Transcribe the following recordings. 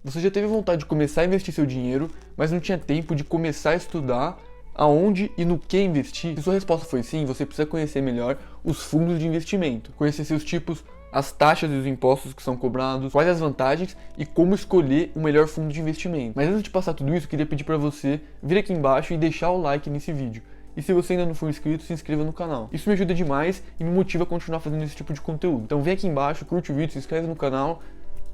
Você já teve vontade de começar a investir seu dinheiro, mas não tinha tempo de começar a estudar aonde e no que investir? Se sua resposta foi sim, você precisa conhecer melhor os fundos de investimento, conhecer seus tipos, as taxas e os impostos que são cobrados, quais as vantagens e como escolher o melhor fundo de investimento. Mas antes de passar tudo isso, eu queria pedir para você vir aqui embaixo e deixar o like nesse vídeo. E se você ainda não for inscrito, se inscreva no canal. Isso me ajuda demais e me motiva a continuar fazendo esse tipo de conteúdo. Então vem aqui embaixo, curte o vídeo, se inscreve no canal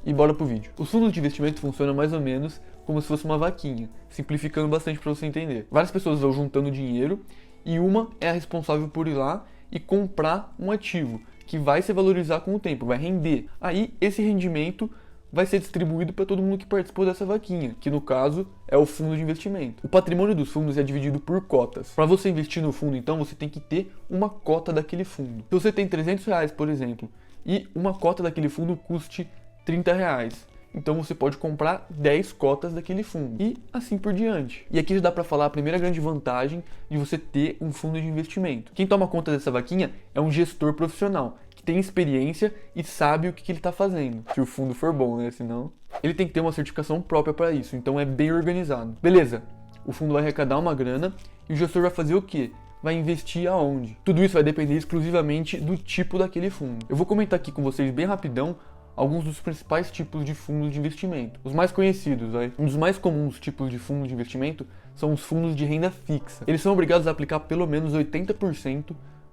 e bora pro vídeo. Os fundos de investimento funcionam mais ou menos como se fosse uma vaquinha, simplificando bastante para você entender. Várias pessoas vão juntando dinheiro e uma é a responsável por ir lá e comprar um ativo que vai se valorizar com o tempo, vai render. Aí esse rendimento vai ser distribuído para todo mundo que participou dessa vaquinha, que no caso é o fundo de investimento. O patrimônio dos fundos é dividido por cotas. Para você investir no fundo, então, você tem que ter uma cota daquele fundo. Se você tem R$300, por exemplo, e uma cota daquele fundo custe R$30, então você pode comprar 10 cotas daquele fundo e assim por diante. E aqui já dá para falar a primeira grande vantagem de você ter um fundo de investimento. Quem toma conta dessa vaquinha é um gestor profissional, que tem experiência e sabe o que ele está fazendo. Se o fundo for bom, né? Senão ele tem que ter uma certificação própria para isso, então é bem organizado. Beleza, o fundo vai arrecadar uma grana e o gestor vai fazer o quê? Vai investir aonde? Tudo isso vai depender exclusivamente do tipo daquele fundo. Eu vou comentar aqui com vocês bem rapidão alguns dos principais tipos de fundos de investimento. Os mais conhecidos, um dos mais comuns tipos de fundos de investimento são os fundos de renda fixa. Eles são obrigados a aplicar pelo menos 80%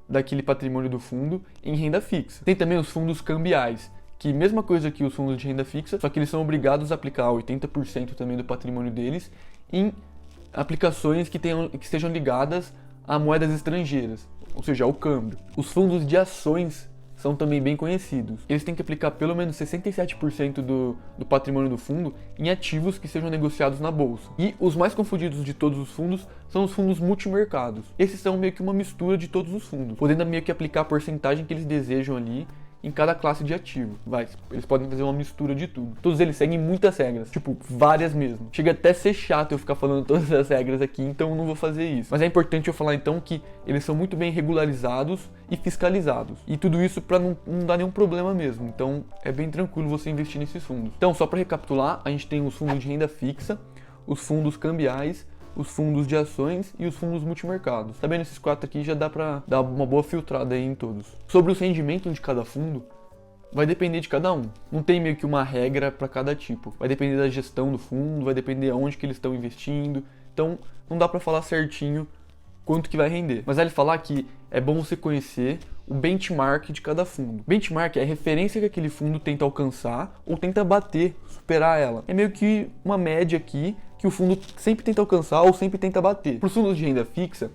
daquele patrimônio do fundo em renda fixa. Tem também os fundos cambiais, que mesma coisa que os fundos de renda fixa, só que eles são obrigados a aplicar 80% também do patrimônio deles em aplicações que estejam ligadas a moedas estrangeiras, ou seja, ao câmbio. Os fundos de ações são também bem conhecidos. Eles têm que aplicar pelo menos 67% do patrimônio do fundo em ativos que sejam negociados na bolsa. E os mais confundidos de todos os fundos são os fundos multimercados. Esses são meio que uma mistura de todos os fundos, podendo meio que aplicar a porcentagem que eles desejam ali em cada classe de ativo. Eles podem fazer uma mistura de tudo. Todos eles seguem muitas regras, tipo, várias mesmo. Chega até a ser chato eu ficar falando todas as regras aqui, então eu não vou fazer isso. Mas é importante eu falar então que eles são muito bem regularizados e fiscalizados. E tudo isso para não dar nenhum problema mesmo. Então é bem tranquilo você investir nesses fundos. Então, só para recapitular, a gente tem os fundos de renda fixa, os fundos cambiais, os fundos de ações e os fundos multimercados. Tá vendo? Esses 4 aqui já dá pra dar uma boa filtrada aí em todos. Sobre os rendimentos de cada fundo, vai depender de cada um. Não tem meio que uma regra para cada tipo. Vai depender da gestão do fundo, vai depender aonde que eles estão investindo. Então, não dá pra falar certinho quanto que vai render. Mas vale falar que é bom você conhecer o benchmark de cada fundo. Benchmark é a referência que aquele fundo tenta alcançar ou tenta bater, superar ela. É meio que uma média aqui que o fundo sempre tenta alcançar ou sempre tenta bater. Para os fundos de renda fixa,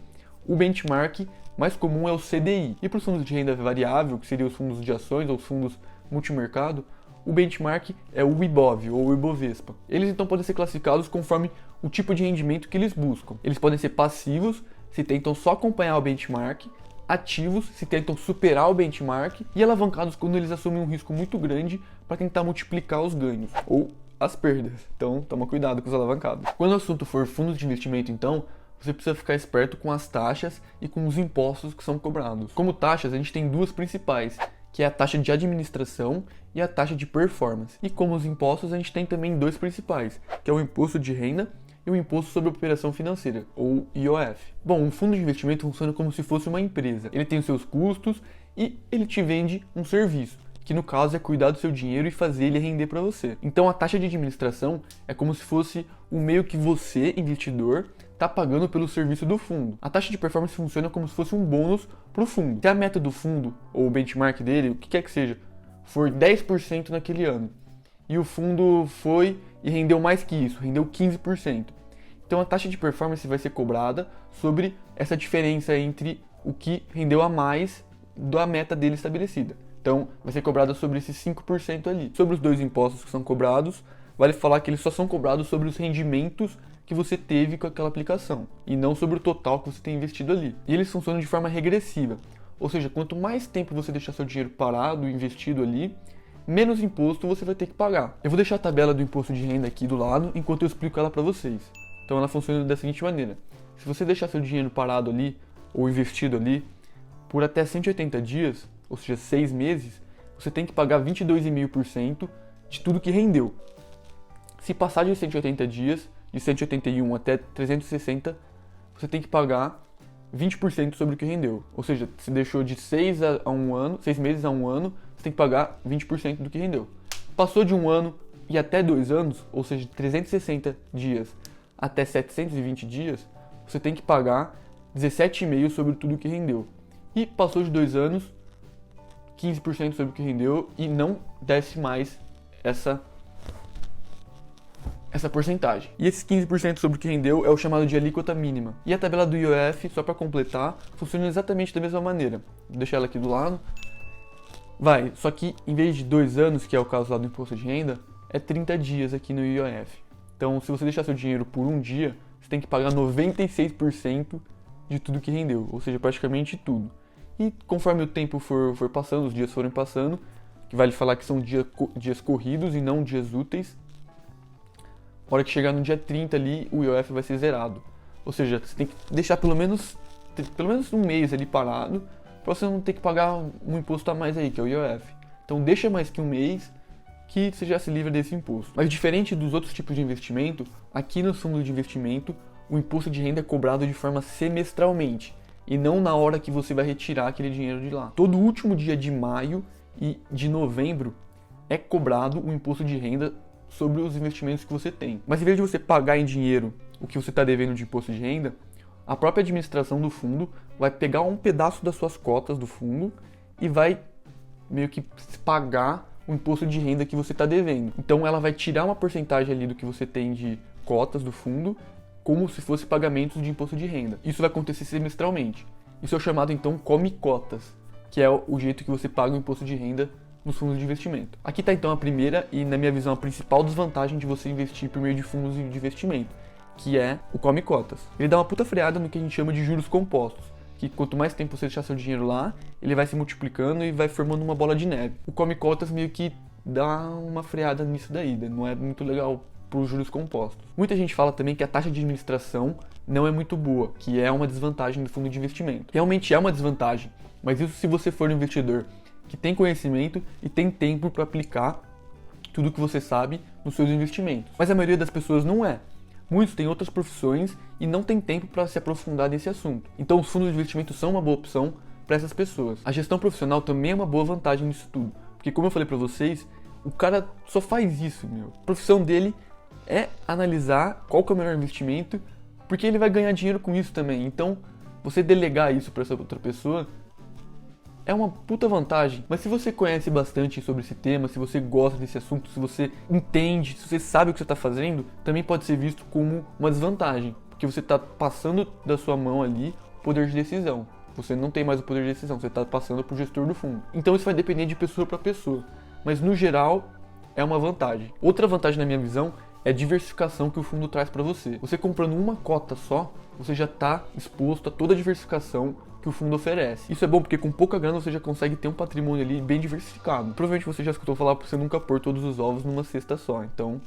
o benchmark mais comum é o CDI. E para os fundos de renda variável, que seriam os fundos de ações ou os fundos multimercado, o benchmark é o IBOV ou o Ibovespa. Eles então podem ser classificados conforme o tipo de rendimento que eles buscam. Eles podem ser passivos, se tentam só acompanhar o benchmark, ativos, se tentam superar o benchmark, e alavancados quando eles assumem um risco muito grande para tentar multiplicar os ganhos, ou as perdas. Então, toma cuidado com os alavancados. Quando o assunto for fundos de investimento, então, você precisa ficar esperto com as taxas e com os impostos que são cobrados. Como taxas, a gente tem duas principais, que é a taxa de administração e a taxa de performance. E como os impostos, a gente tem também dois principais, que é o imposto de renda e o Imposto sobre Operação Financeira, ou IOF. Bom, um fundo de investimento funciona como se fosse uma empresa. Ele tem os seus custos e ele te vende um serviço, que no caso é cuidar do seu dinheiro e fazer ele render para você. Então a taxa de administração é como se fosse o meio que você, investidor, está pagando pelo serviço do fundo. A taxa de performance funciona como se fosse um bônus para o fundo. Se a meta do fundo, ou o benchmark dele, o que quer que seja, for 10% naquele ano, e o fundo foi e rendeu mais que isso, rendeu 15%. Então a taxa de performance vai ser cobrada sobre essa diferença entre o que rendeu a mais da meta dele estabelecida. Então vai ser cobrada sobre esses 5% ali. Sobre os dois impostos que são cobrados, vale falar que eles só são cobrados sobre os rendimentos que você teve com aquela aplicação, e não sobre o total que você tem investido ali. E eles funcionam de forma regressiva, ou seja, quanto mais tempo você deixar seu dinheiro parado, investido ali, menos imposto você vai ter que pagar. Eu vou deixar a tabela do imposto de renda aqui do lado, enquanto eu explico ela para vocês. Então ela funciona da seguinte maneira: se você deixar seu dinheiro parado ali, ou investido ali, por até 180 dias, ou seja, 6 meses, você tem que pagar 22,5% de tudo que rendeu. Se passar de 180 dias, de 181 até 360, você tem que pagar 20% sobre o que rendeu. Ou seja, se deixou de 6 meses a um ano, você tem que pagar 20% do que rendeu. Passou de um ano e até 2 anos, ou seja, de 360 dias até 720 dias, você tem que pagar 17,5% sobre tudo o que rendeu. E passou de 2 anos, 15% sobre o que rendeu e não desce mais essa porcentagem. E esses 15% sobre o que rendeu é o chamado de alíquota mínima. E a tabela do IOF, só para completar, funciona exatamente da mesma maneira. Vou deixar ela aqui do lado. Só que em vez de 2 anos, que é o caso lá do imposto de renda, é 30 dias aqui no IOF. Então, se você deixar seu dinheiro por um dia, você tem que pagar 96% de tudo que rendeu, ou seja, praticamente tudo. E conforme o tempo for passando, os dias forem passando, que vale falar que são dias corridos e não dias úteis, a hora que chegar no dia 30 ali, o IOF vai ser zerado. Ou seja, você tem que deixar pelo menos um mês ali parado, para você não ter que pagar um imposto a mais aí, que é o IOF. Então deixa mais que um mês que você já se livra desse imposto. Mas diferente dos outros tipos de investimento, aqui nos fundos de investimento, o imposto de renda é cobrado de forma semestralmente, e não na hora que você vai retirar aquele dinheiro de lá. Todo último dia de maio e de novembro é cobrado o imposto de renda sobre os investimentos que você tem. Mas em vez de você pagar em dinheiro o que você está devendo de imposto de renda, a própria administração do fundo vai pegar um pedaço das suas cotas do fundo e vai meio que pagar o imposto de renda que você está devendo. Então ela vai tirar uma porcentagem ali do que você tem de cotas do fundo, como se fosse pagamentos de imposto de renda. Isso vai acontecer semestralmente. Isso é o chamado então come cotas, que é o jeito que você paga o imposto de renda nos fundos de investimento. Aqui está então a primeira e, na minha visão, a principal desvantagem de você investir por meio de fundos de investimento, que é o come cotas. Ele dá uma puta freada no que a gente chama de juros compostos, que quanto mais tempo você deixar seu dinheiro lá, ele vai se multiplicando e vai formando uma bola de neve. O come cotas meio que dá uma freada nisso daí, não é muito legal para os juros compostos. Muita gente fala também que a taxa de administração não é muito boa, que é uma desvantagem do fundo de investimento. Realmente é uma desvantagem, mas isso se você for um investidor que tem conhecimento e tem tempo para aplicar tudo que você sabe nos seus investimentos. Mas a maioria das pessoas não é. Muitos têm outras profissões e não tem tempo para se aprofundar nesse assunto. Então os fundos de investimento são uma boa opção para essas pessoas. A gestão profissional também é uma boa vantagem nisso tudo, porque como eu falei para vocês, o cara só faz isso, A profissão dele é analisar qual que é o melhor investimento, porque ele vai ganhar dinheiro com isso também. Então, você delegar isso para essa outra pessoa é uma puta vantagem. Mas se você conhece bastante sobre esse tema, se você gosta desse assunto, se você entende, se você sabe o que você está fazendo, também pode ser visto como uma desvantagem, porque você está passando da sua mão ali o poder de decisão. Você não tem mais o poder de decisão, você está passando para o gestor do fundo. Então isso vai depender de pessoa para pessoa, mas no geral é uma vantagem. Outra vantagem na minha visão é a diversificação que o fundo traz para você. Você comprando uma cota só, você já está exposto a toda a diversificação que o fundo oferece. Isso é bom porque com pouca grana você já consegue ter um patrimônio ali bem diversificado. Provavelmente você já escutou falar porque você nunca pôr todos os ovos numa cesta só, então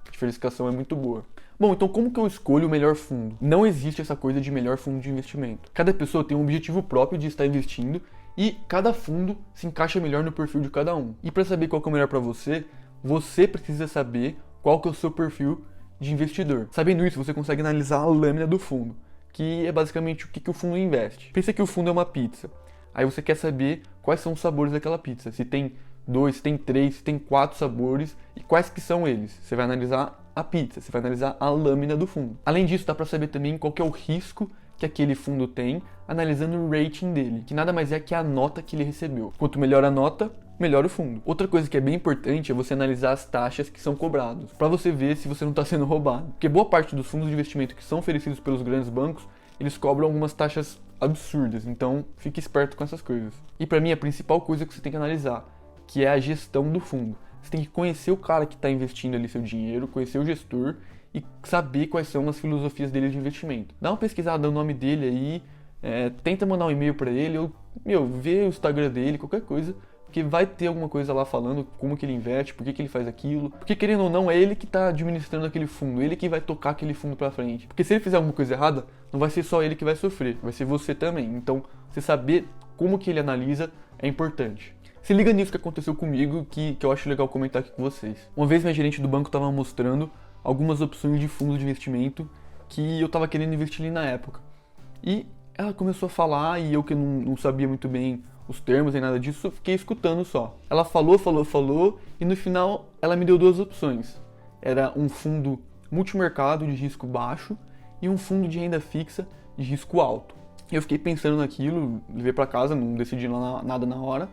a diversificação é muito boa. Bom, então como que eu escolho o melhor fundo? Não existe essa coisa de melhor fundo de investimento. Cada pessoa tem um objetivo próprio de estar investindo e cada fundo se encaixa melhor no perfil de cada um. E para saber qual que é o melhor para você, você precisa saber qual que é o seu perfil de investidor. Sabendo isso, você consegue analisar a lâmina do fundo, que é basicamente o que o fundo investe. Pensa que o fundo é uma pizza. Aí você quer saber quais são os sabores daquela pizza. Se tem 2, se tem 3, se tem 4 sabores e quais que são eles. Você vai analisar a pizza, você vai analisar a lâmina do fundo. Além disso, dá para saber também qual que é o risco que aquele fundo tem, analisando o rating dele, que nada mais é que a nota que ele recebeu. Quanto melhor a nota, melhor o fundo. Outra coisa que é bem importante é você analisar as taxas que são cobradas, para você ver se você não está sendo roubado. Porque boa parte dos fundos de investimento que são oferecidos pelos grandes bancos, eles cobram algumas taxas absurdas, então fique esperto com essas coisas. E para mim a principal coisa que você tem que analisar, que é a gestão do fundo. Você tem que conhecer o cara que está investindo ali seu dinheiro, conhecer o gestor e saber quais são as filosofias dele de investimento. Dá uma pesquisada no nome dele aí, tenta mandar um e-mail para ele, ou vê o Instagram dele, qualquer coisa, porque vai ter alguma coisa lá falando como que ele investe, por que ele faz aquilo. Porque querendo ou não, é ele que está administrando aquele fundo, ele que vai tocar aquele fundo para frente. Porque se ele fizer alguma coisa errada, não vai ser só ele que vai sofrer, vai ser você também. Então, você saber como que ele analisa é importante. Se liga nisso que aconteceu comigo, que eu acho legal comentar aqui com vocês. Uma vez minha gerente do banco estava mostrando algumas opções de fundos de investimento que eu estava querendo investir ali na época. E ela começou a falar e eu que não sabia muito bem os termos nem nada disso, eu fiquei escutando só. Ela falou e no final ela me deu duas opções. Era um fundo multimercado de risco baixo e um fundo de renda fixa de risco alto. Eu fiquei pensando naquilo, levei pra casa, não decidi nada na hora.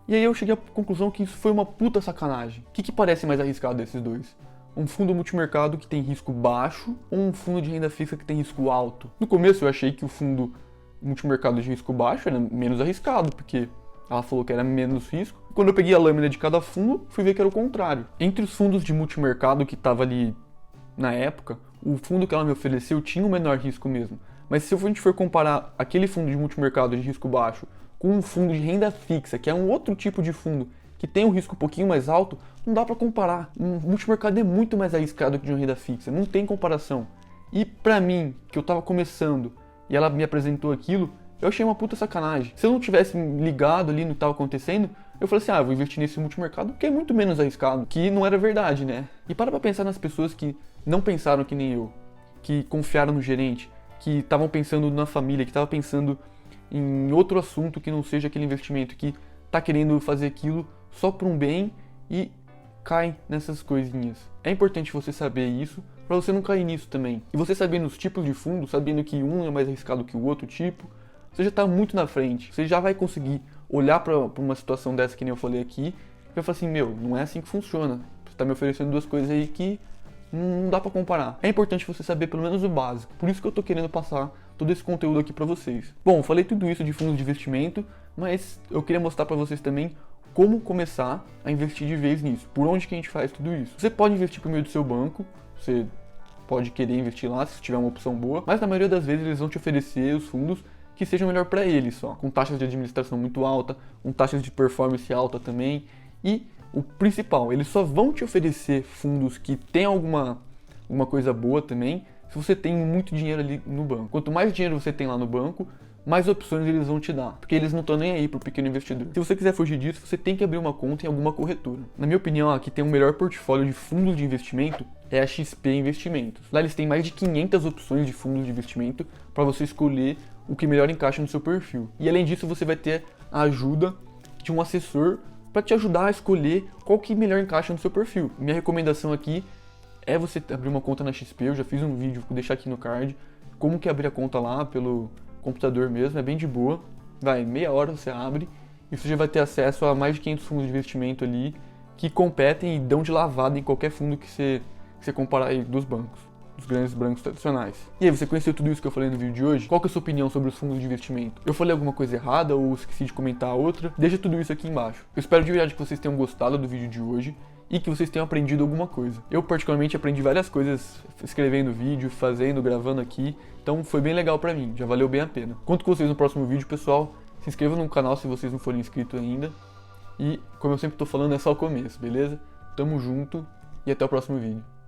E aí eu cheguei à conclusão que isso foi uma puta sacanagem. O que parece mais arriscado desses dois? Um fundo multimercado que tem risco baixo ou um fundo de renda fixa que tem risco alto? No começo eu achei que o fundo multimercado de risco baixo era menos arriscado, porque ela falou que era menos risco. Quando eu peguei a lâmina de cada fundo, fui ver que era o contrário. Entre os fundos de multimercado que tava ali na época, o fundo que ela me ofereceu tinha o menor risco mesmo. Mas se a gente for comparar aquele fundo de multimercado de risco baixo com um fundo de renda fixa, que é um outro tipo de fundo que tem um risco um pouquinho mais alto, não dá pra comparar. Um multimercado é muito mais arriscado que de uma renda fixa, não tem comparação. E pra mim, que eu tava começando e ela me apresentou aquilo, eu achei uma puta sacanagem. Se eu não tivesse ligado ali no que tava acontecendo, eu falei assim, eu vou investir nesse multimercado que é muito menos arriscado, que não era verdade, né? E pra pensar nas pessoas que não pensaram que nem eu, que confiaram no gerente, que estavam pensando na família, que estavam pensando em outro assunto que não seja aquele investimento, que tá querendo fazer aquilo só por um bem e cai nessas coisinhas. É importante você saber isso, para você não cair nisso também. E você sabendo os tipos de fundo, sabendo que um é mais arriscado que o outro tipo, você já tá muito na frente. Você já vai conseguir olhar para uma situação dessa que nem eu falei aqui, e vai falar assim, não é assim que funciona. Você tá me oferecendo duas coisas aí que não dá pra comparar. É importante você saber pelo menos o básico. Por isso que eu tô querendo passar todo esse conteúdo aqui pra vocês. Bom, falei tudo isso de fundos de investimento, mas eu queria mostrar pra vocês também como começar a investir de vez nisso. Por onde que a gente faz tudo isso? Você pode investir por meio do seu banco, você pode querer investir lá se tiver uma opção boa, mas na maioria das vezes eles vão te oferecer os fundos que sejam melhor para eles só, com taxas de administração muito alta, com taxas de performance alta também, e o principal, eles só vão te oferecer fundos que tem alguma coisa boa também, se você tem muito dinheiro ali no banco. Quanto mais dinheiro você tem lá no banco, mais opções eles vão te dar, porque eles não estão nem aí pro pequeno investidor. Se você quiser fugir disso, você tem que abrir uma conta em alguma corretora. Na minha opinião, a que tem o melhor portfólio de fundos de investimento é a XP Investimentos. Lá eles têm mais de 500 opções de fundos de investimento para você escolher o que melhor encaixa no seu perfil. E além disso, você vai ter a ajuda de um assessor para te ajudar a escolher qual que melhor encaixa no seu perfil. Minha recomendação aqui é você abrir uma conta na XP. Eu já fiz um vídeo, vou deixar aqui no card, como que abrir a conta lá pelo computador mesmo, é bem de boa. Vai, meia hora você abre e você já vai ter acesso a mais de 500 fundos de investimento ali que competem e dão de lavada em qualquer fundo que você comparar aí dos bancos, dos grandes bancos tradicionais. E aí, você conheceu tudo isso que eu falei no vídeo de hoje? Qual que é a sua opinião sobre os fundos de investimento? Eu falei alguma coisa errada ou esqueci de comentar outra? Deixa tudo isso aqui embaixo. Eu espero de verdade que vocês tenham gostado do vídeo de hoje e que vocês tenham aprendido alguma coisa. Eu particularmente aprendi várias coisas escrevendo vídeo, fazendo, gravando aqui, então foi bem legal pra mim, já valeu bem a pena. Conto com vocês no próximo vídeo, pessoal. Se inscrevam no canal se vocês não forem inscritos ainda. E, como eu sempre tô falando, é só o começo, beleza? Tamo junto e até o próximo vídeo.